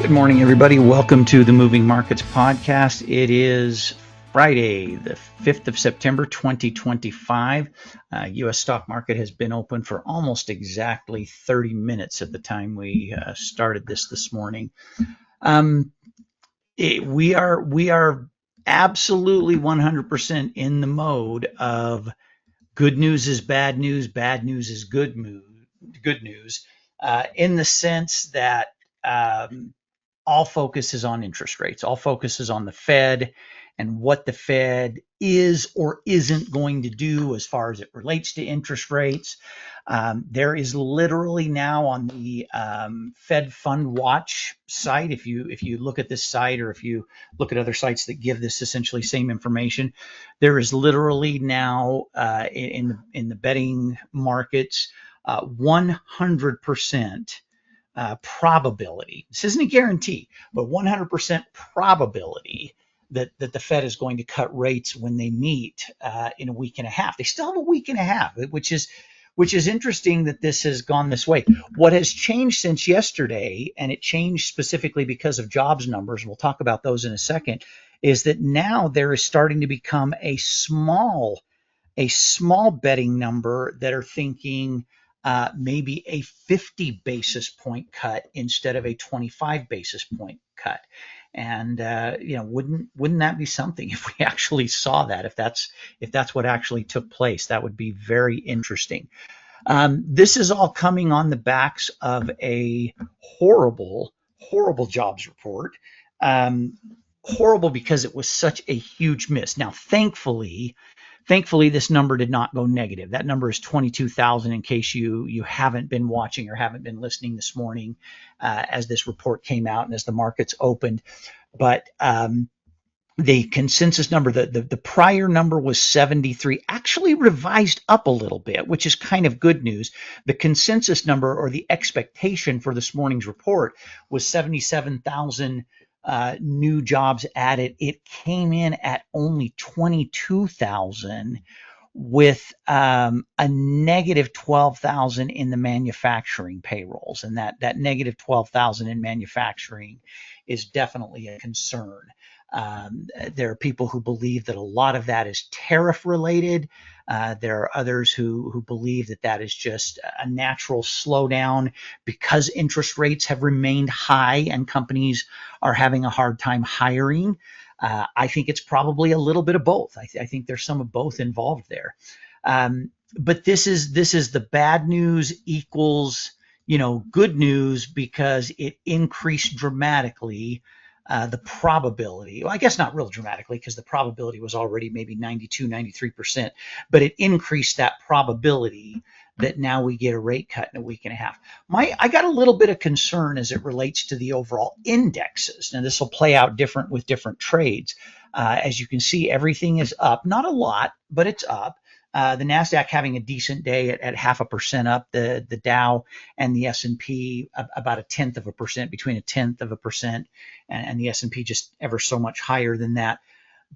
Good morning, everybody. Welcome to the Moving Markets Podcast. It is Friday, the 5th of September, 2025. U.S. stock market has been open for almost exactly 30 minutes at the time we started this morning. We are absolutely 100% in the mode of good news is bad news is good news, in the sense that all focus is on interest rates. All focus is on the Fed and what the Fed is or isn't going to do as far as it relates to interest rates. There is literally now on the Fed Fund Watch site, if you look at this site or if you look at other sites that give this essentially same information, there is literally now in the betting markets 100% probability. This isn't a guarantee, but 100% probability that the Fed is going to cut rates when they meet in a week and a half. They still have a week and a half, which is interesting that this has gone this way. What has changed since yesterday, and it changed specifically because of jobs numbers, and we'll talk about those in a second, is that now there is starting to become a small betting number that are thinking maybe a 50 basis point cut instead of a 25 basis point cut. And wouldn't that be something if we actually saw that, if that's what actually took place? That would be very interesting. This is all coming on the backs of a horrible jobs report. Horrible because it was such a huge miss. Now, thankfully, this number did not go negative. That number is 22,000 in case you haven't been watching or haven't been listening this morning as this report came out and as the markets opened. But the consensus number, the prior number was 73, actually revised up a little bit, which is kind of good news. The consensus number, or the expectation for this morning's report, was 77,000 new jobs added. It came in at only 22,000, with a negative 12,000 in the manufacturing payrolls, and that negative 12,000 in manufacturing is definitely a concern. There are people who believe that a lot of that is tariff related. There are others who believe that is just a natural slowdown because interest rates have remained high and companies are having a hard time hiring. I think it's probably a little bit of both. I think there's some of both involved there. But this is the bad news equals good news, because it increased dramatically the probability. Well, I guess not real dramatically, because the probability was already maybe 92, 93%, but it increased that probability that now we get a rate cut in a week and a half. I got a little bit of concern as it relates to the overall indexes. Now, this will play out different with different trades. As you can see, everything is up, not a lot, but it's up. The NASDAQ having a decent day at 0.5% up, the Dow and the S&P about 1/10%, between 1/10% and the S&P just ever so much higher than that.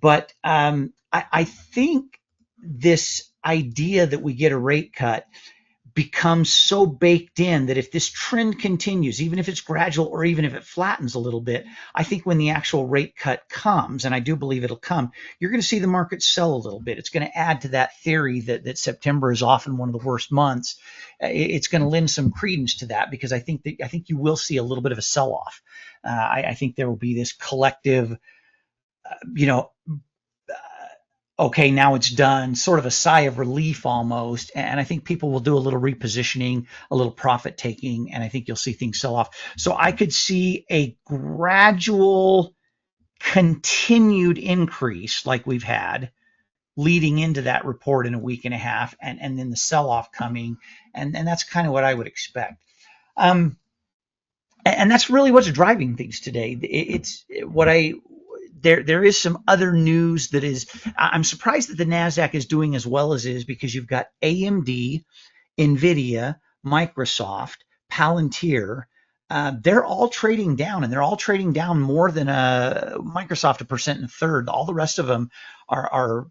But I think this idea that we get a rate cut becomes so baked in that if this trend continues, even if it's gradual or even if it flattens a little bit, I think when the actual rate cut comes, and I do believe it'll come, you're going to see the market sell a little bit. It's going to add to that theory that September is often one of the worst months. It's going to lend some credence to that, because I think you will see a little bit of a sell-off. I think there will be this collective, okay, now it's done, sort of a sigh of relief almost. And I think people will do a little repositioning, a little profit taking, and I think you'll see things sell off. So I could see a gradual continued increase like we've had leading into that report in a week and a half, and then the sell-off coming. And that's kind of what I would expect. And that's really what's driving things today. It's what There is some other news that is, I'm surprised that the NASDAQ is doing as well as it is, because you've got AMD, Nvidia, Microsoft, Palantir. They're all trading down, and they're all trading down more than Microsoft 1.33%. All the rest of them are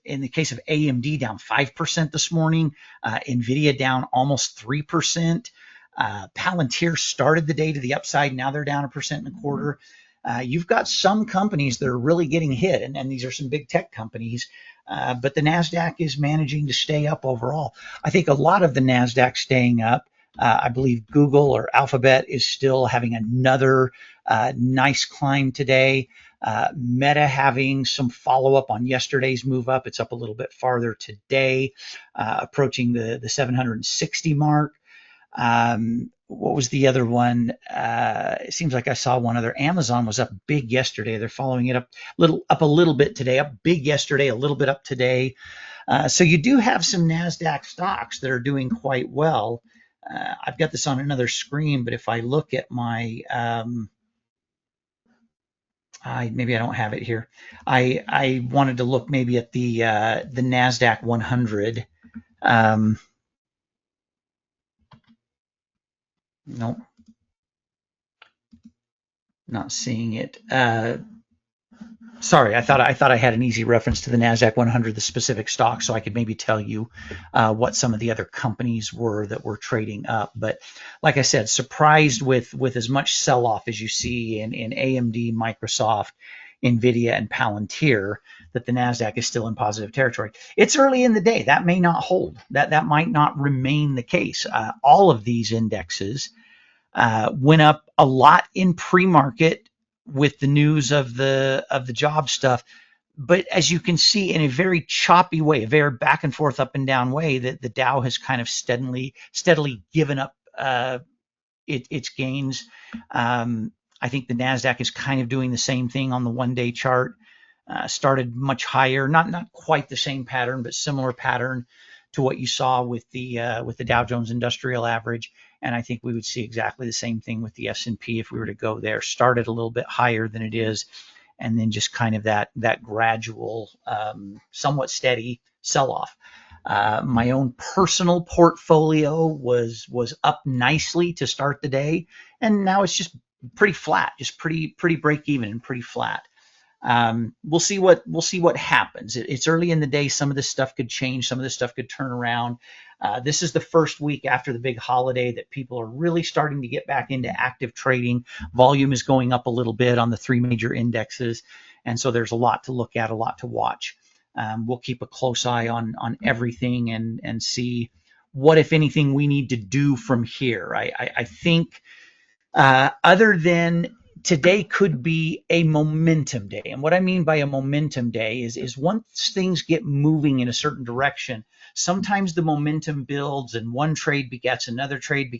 in the case of AMD, down 5% this morning. Nvidia down almost 3%. Palantir started the day to the upside. Now they're down 1.25%. You've got some companies that are really getting hit, and these are some big tech companies. But the NASDAQ is managing to stay up overall. I think a lot of the NASDAQ staying up. I believe Google or Alphabet is still having another nice climb today. Meta having some follow-up on yesterday's move up. It's up a little bit farther today, approaching the 760 mark. What was the other one? It seems like I saw one other. Amazon was up big yesterday. They're following it up a little bit today, up big yesterday, a little bit up today. So you do have some NASDAQ stocks that are doing quite well. I've got this on another screen, but if I look at my, maybe I don't have it here. I wanted to look maybe at the NASDAQ 100. Nope, not seeing it. Sorry, I thought I had an easy reference to the NASDAQ 100, the specific stock, so I could maybe tell you what some of the other companies were that were trading up. But like I said, surprised with as much sell-off as you see in AMD, Microsoft, NVIDIA, and Palantir, that the NASDAQ is still in positive territory. It's early in the day. That may not hold. That might not remain the case. All of these indexes went up a lot in pre-market with the news of the job stuff, but as you can see, in a very choppy way, a very back and forth, up and down way, that the Dow has kind of steadily given up its gains. I think the NASDAQ is kind of doing the same thing on the one-day chart. Started much higher, not quite the same pattern, but similar pattern to what you saw with the Dow Jones Industrial Average. And I think we would see exactly the same thing with the S&P if we were to go there. Started a little bit higher than it is, and then just kind of that gradual, somewhat steady sell-off. My own personal portfolio was up nicely to start the day, and now it's just pretty flat, just pretty break even and pretty flat. We'll see what happens. It's early in the day. Some of this stuff could change. Some of this stuff could turn around. This is the first week after the big holiday that people are really starting to get back into active trading. Volume is going up a little bit on the three major indexes, and so there's a lot to look at, a lot to watch. We'll keep a close eye on everything and see what, if anything, we need to do from here. I think other than today could be a momentum day. And what I mean by a momentum day is once things get moving in a certain direction, sometimes the momentum builds and one trade begets another trade,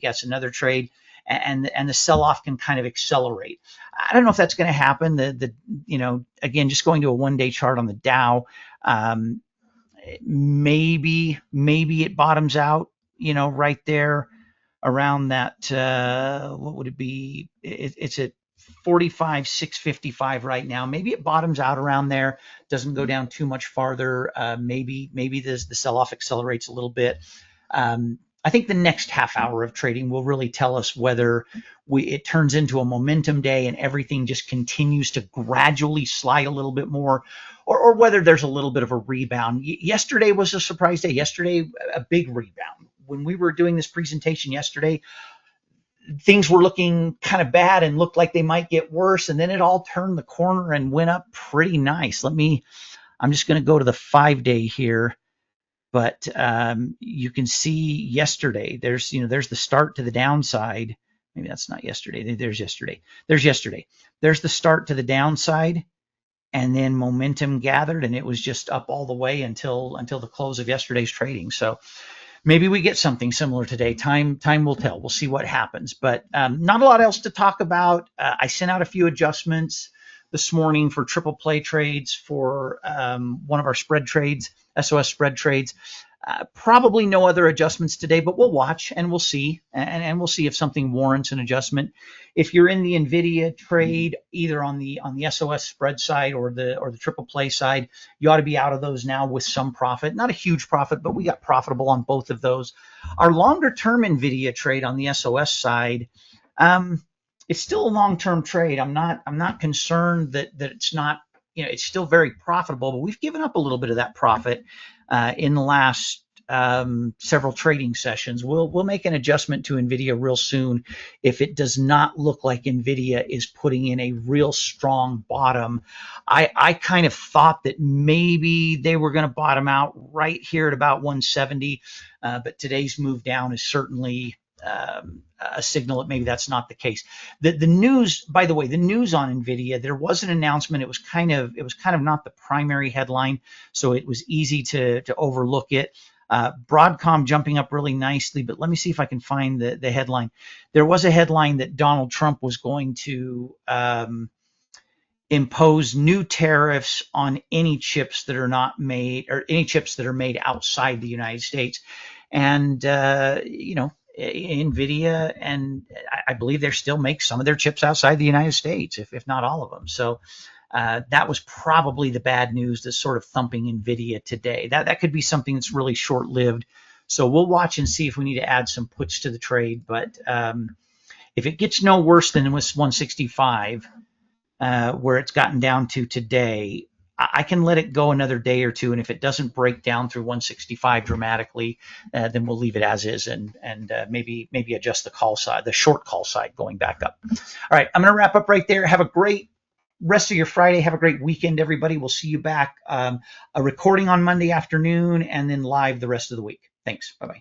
and the sell-off can kind of accelerate. I don't know if that's going to happen. Again, just going to a one-day chart on the Dow, maybe it bottoms out, right there around that, what would it be? It's at 45,655 right now. Maybe it bottoms out around there, doesn't go down too much farther. Maybe the sell-off accelerates a little bit. I think the next half hour of trading will really tell us whether it turns into a momentum day and everything just continues to gradually slide a little bit more, or whether there's a little bit of a rebound. Yesterday was a surprise day. Yesterday, a big rebound. When we were doing this presentation yesterday, things were looking kind of bad and looked like they might get worse, and then it all turned the corner and went up pretty nice. I'm just going to go to the 5-day here, but you can see yesterday there's the start to the downside. Maybe that's not yesterday. There's yesterday. There's the start to the downside, and then momentum gathered, and it was just up all the way until the close of yesterday's trading. So maybe we get something similar today. Time will tell. We'll see what happens. But not a lot else to talk about. I sent out a few adjustments this morning for triple play trades for one of our spread trades, SOS spread trades. Probably no other adjustments today, but we'll watch and we'll see, and we'll see if something warrants an adjustment. If you're in the Nvidia trade, either on the SOS spread side or the triple play side, you ought to be out of those now with some profit. Not a huge profit, but we got profitable on both of those. Our longer term Nvidia trade on the SOS side, it's still a long-term trade. I'm not concerned that it's not, it's still very profitable, but we've given up a little bit of that profit in the last several trading sessions. We'll make an adjustment to Nvidia real soon if it does not look like Nvidia is putting in a real strong bottom. I kind of thought that maybe they were going to bottom out right here at about 170, but today's move down is certainly a signal that maybe that's not the case. The news, by the way, the news on Nvidia, there was an announcement. It was kind of not the primary headline, so it was easy to overlook it. Broadcom jumping up really nicely, but let me see if I can find the headline. There was a headline that Donald Trump was going to impose new tariffs on any chips that are not made, or any chips that are made outside the United States. And Nvidia, and I believe they still make some of their chips outside the United States, if not all of them. So that was probably the bad news that's sort of thumping Nvidia today. That could be something that's really short-lived. So we'll watch and see if we need to add some puts to the trade. But if it gets no worse than it was 165, where it's gotten down to today, I can let it go another day or two, and if it doesn't break down through 165 dramatically, then we'll leave it as is and maybe adjust the call side, the short call side going back up. All right, I'm going to wrap up right there. Have a great rest of your Friday. Have a great weekend, everybody. We'll see you back. A recording on Monday afternoon and then live the rest of the week. Thanks. Bye-bye.